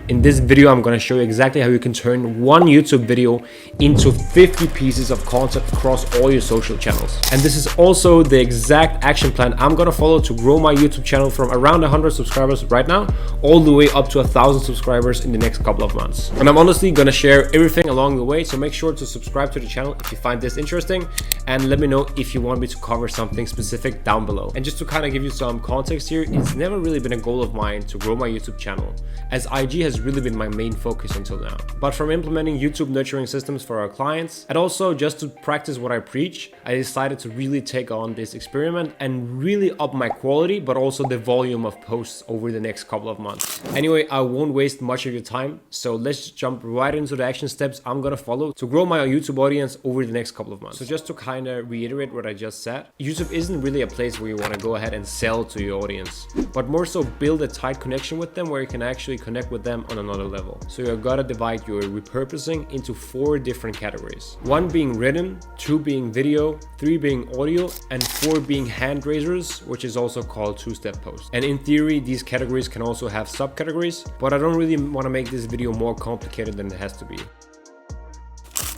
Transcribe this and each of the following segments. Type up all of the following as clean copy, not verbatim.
In this video, I'm going to show you exactly how you can turn one YouTube video into 50 pieces of content across all your social channels. And this is also the exact action plan I'm going to follow to grow my YouTube channel from around 100 subscribers right now, all the way up to 1,000 subscribers in the next couple of months. And I'm honestly going to share everything along the way, so make sure to subscribe to the channel if you find this interesting, and let me know if you want me to cover something specific down below. And just to kind of give you some context here, it's never really been a goal of mine to grow my YouTube channel, as IG has really been my main focus until now. But from implementing YouTube nurturing systems for our clients, and also just to practice what I preach, I decided to really take on this experiment and really up my quality, but also the volume of posts over the next couple of months. Anyway, I won't waste much of your time, so let's jump right into the action steps I'm gonna follow to grow my YouTube audience over the next couple of months. So just to kind of reiterate what I just said, YouTube isn't really a place where you want to go ahead and sell to your audience, but more so build a tight connection with them where you can actually connect with them on another level. So you gotta divide your repurposing into 4 different categories. 1 being written, 2 being video, 3 being audio, and 4 being hand raisers, which is also called 2-step posts. And in theory, these categories can also have subcategories, but I don't really want to make this video more complicated than it has to be.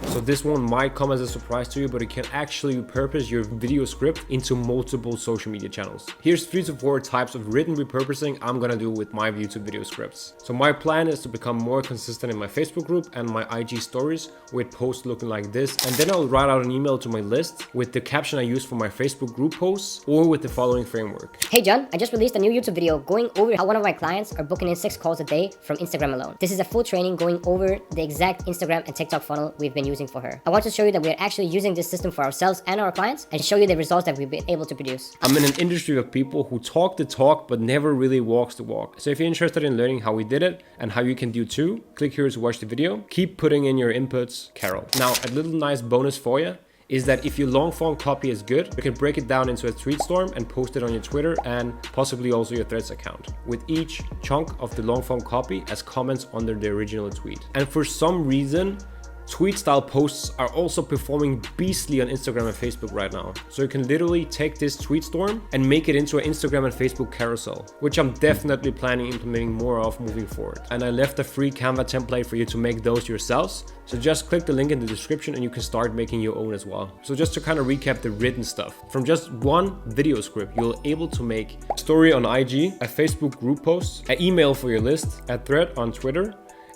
So this one might come as a surprise to you, but it can actually repurpose your video script into multiple social media channels. Here's 3 to 4 types of written repurposing I'm gonna do with my YouTube video scripts. So my plan is to become more consistent in my Facebook group and my IG stories with posts looking like this, and then I'll write out an email to my list with the caption I use for my Facebook group posts, or with the following framework. Hey John, I just released a new YouTube video going over how one of my clients are booking in 6 calls a day from Instagram alone. This is a full training going over the exact Instagram and TikTok funnel we've been using for her. I want to show you that we're actually using this system for ourselves and our clients, and show you the results that we've been able to produce. I'm in an industry of people who talk the talk but never really walks the walk. So if you're interested in learning how we did it and how you can do too, click here to watch the video. Keep putting in your inputs, Carol. Now, a little nice bonus for you is that if your long form copy is good, you can break it down into a tweet storm and post it on your Twitter and possibly also your Threads account, with each chunk of the long form copy as comments under the original tweet. And for some reason, tweet style posts are also performing beastly on Instagram and Facebook right now. So you can literally take this tweet storm and make it into an Instagram and Facebook carousel, which I'm definitely planning implementing more of moving forward. And I left a free Canva template for you to make those yourselves. So just click the link in the description and you can start making your own as well. So just to kind of recap the written stuff, from just one video script, you're able to make a story on IG, a Facebook group post, an email for your list, a thread on Twitter,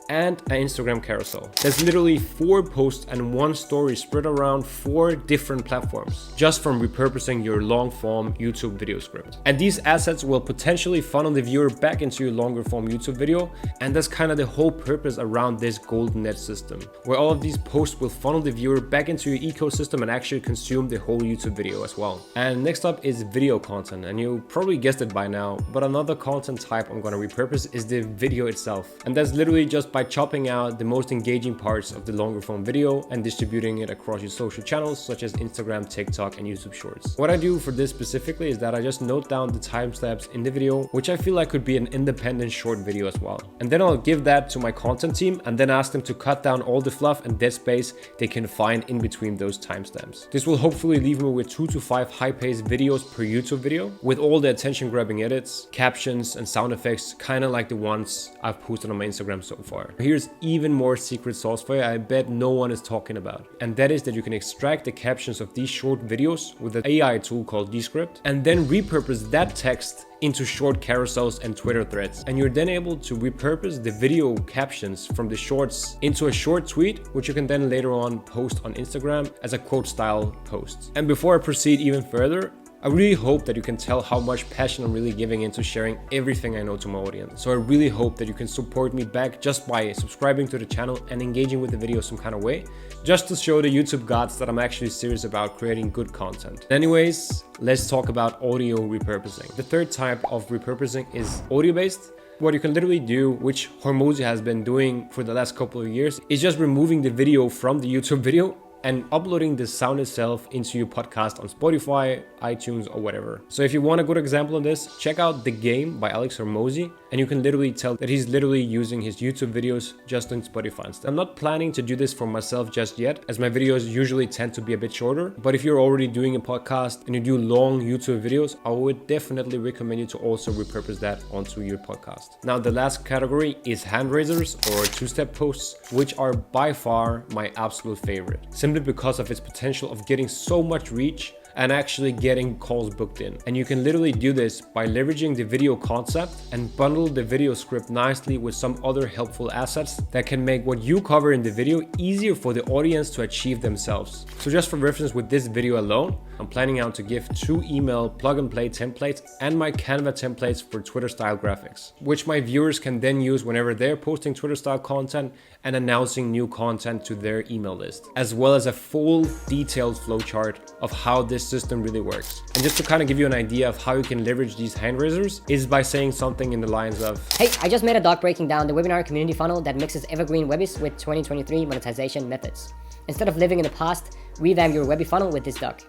and an Instagram carousel. There's literally 4 posts and 1 story spread around 4 different platforms, just from repurposing your long form YouTube video script. And these assets will potentially funnel the viewer back into your longer form YouTube video, and that's kind of the whole purpose around this golden net system, where all of these posts will funnel the viewer back into your ecosystem and actually consume the whole YouTube video as well. And next up is video content, and you probably guessed it by now, but another content type I'm going to repurpose is the video itself. And that's literally just by chopping out the most engaging parts of the longer form video and distributing it across your social channels such as Instagram, TikTok, and YouTube Shorts. What I do for this specifically is that I just note down the timestamps in the video, which I feel like could be an independent short video as well. And then I'll give that to my content team and then ask them to cut down all the fluff and dead space they can find in between those timestamps. This will hopefully leave me with 2 to 5 high-paced videos per YouTube video, with all the attention-grabbing edits, captions, and sound effects, kind of like the ones I've posted on my Instagram so far. Here's even more secret sauce for you I bet no one is talking about. And that is that you can extract the captions of these short videos with an AI tool called Descript, and then repurpose that text into short carousels and Twitter threads. And you're then able to repurpose the video captions from the shorts into a short tweet, which you can then later on post on Instagram as a quote style post. And before I proceed even further, I really hope that you can tell how much passion I'm really giving into sharing everything I know to my audience. So I really hope that you can support me back just by subscribing to the channel and engaging with the video some kind of way, just to show the YouTube gods that I'm actually serious about creating good content. Anyways, let's talk about audio repurposing. The third type of repurposing is audio-based. What you can literally do, which Hormozy has been doing for the last couple of years, is just removing the video from the YouTube video and uploading the sound itself into your podcast on Spotify, iTunes, or whatever. So if you want a good example of this, check out The Game by Alex Hormozy, and you can literally tell that he's literally using his YouTube videos just on Spotify instead. I'm not planning to do this for myself just yet, as my videos usually tend to be a bit shorter, but if you're already doing a podcast and you do long YouTube videos, I would definitely recommend you to also repurpose that onto your podcast. Now, the last category is hand raisers or two-step posts, which are by far my absolute favorite, simply because of its potential of getting so much reach and actually getting calls booked in. And you can literally do this by leveraging the video concept and bundle the video script nicely with some other helpful assets that can make what you cover in the video easier for the audience to achieve themselves. So just for reference, with this video alone, I'm planning out to give 2 email plug and play templates and my Canva templates for Twitter style graphics, which my viewers can then use whenever they're posting Twitter style content and announcing new content to their email list, as well as a full detailed flowchart of how this system really works. And just to kind of give you an idea of how you can leverage these hand raisers is by saying something in the lines of, hey, I just made a doc breaking down the webinar community funnel that mixes evergreen Webbies with 2023 monetization methods. Instead of living in the past, revamp your Webby funnel with this doc.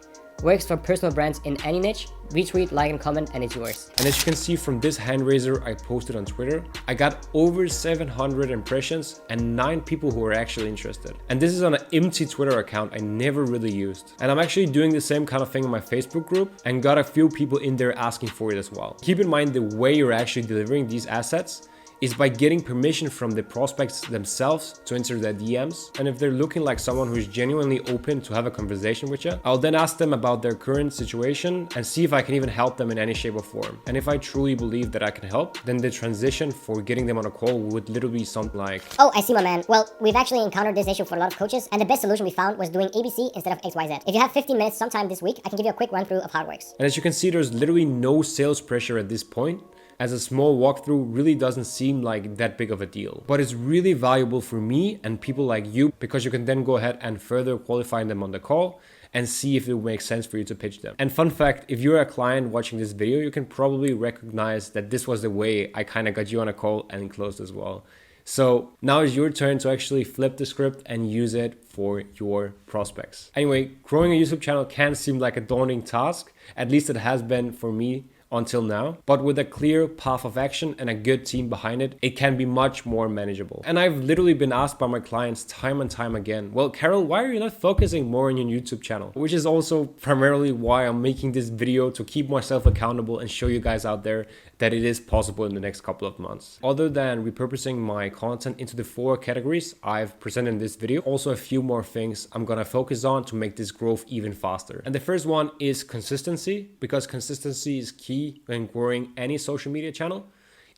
Works for personal brands in any niche. Retweet, like, and comment, and it's yours. And as you can see from this hand raiser I posted on Twitter, I got over 700 impressions and 9 people who are actually interested. And this is on an empty Twitter account I never really used. And I'm actually doing the same kind of thing in my Facebook group and got a few people in there asking for it as well. Keep in mind, the way you're actually delivering these assets is by getting permission from the prospects themselves to enter their DMs. And if they're looking like someone who is genuinely open to have a conversation with you, I'll then ask them about their current situation and see if I can even help them in any shape or form. And if I truly believe that I can help, then the transition for getting them on a call would literally be something like, oh, I see, my man. Well, we've actually encountered this issue for a lot of coaches, and the best solution we found was doing ABC instead of XYZ. If you have 15 minutes sometime this week, I can give you a quick run through of how it works. And as you can see, there's literally no sales pressure at this point, as a small walkthrough really doesn't seem like that big of a deal. But it's really valuable for me and people like you, because you can then go ahead and further qualify them on the call and see if it will make sense for you to pitch them. And fun fact, if you're a client watching this video, you can probably recognize that this was the way I kind of got you on a call and closed as well. So now it's your turn to actually flip the script and use it for your prospects. Anyway, growing a YouTube channel can seem like a daunting task, at least it has been for me until now, but with a clear path of action and a good team behind it, it can be much more manageable. And I've literally been asked by my clients time and time again, well, Carol, why are you not focusing more on your YouTube channel? Which is also primarily why I'm making this video, to keep myself accountable and show you guys out there that it is possible in the next couple of months. Other than repurposing my content into the 4 categories I've presented in this video, also a few more things I'm gonna focus on to make this growth even faster. And the first one is consistency, because consistency is key when growing any social media channel.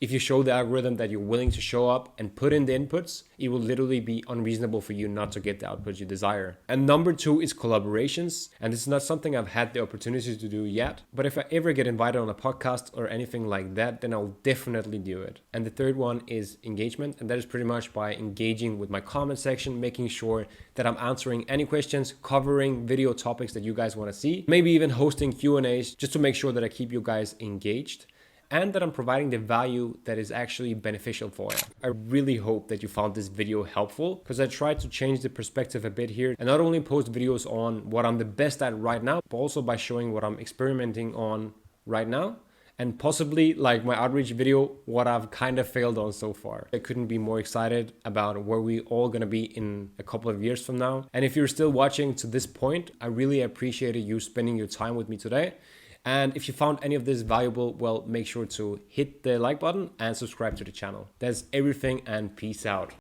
If you show the algorithm that you're willing to show up and put in the inputs, it will literally be unreasonable for you not to get the outputs you desire. And number 2 is collaborations. And this is not something I've had the opportunity to do yet, but if I ever get invited on a podcast or anything like that, then I'll definitely do it. And the third one is engagement. And that is pretty much by engaging with my comment section, making sure that I'm answering any questions, covering video topics that you guys want to see, maybe even hosting Q&As just to make sure that I keep you guys engaged, and that I'm providing the value that is actually beneficial for you. I really hope that you found this video helpful, because I tried to change the perspective a bit here and not only post videos on what I'm the best at right now, but also by showing what I'm experimenting on right now, and possibly, like my outreach video, what I've kind of failed on so far. I couldn't be more excited about where we all gonna be in a couple of years from now. And if you're still watching to this point, I really appreciated you spending your time with me today. And if you found any of this valuable, well, make sure to hit the like button and subscribe to the channel. That's everything, and peace out.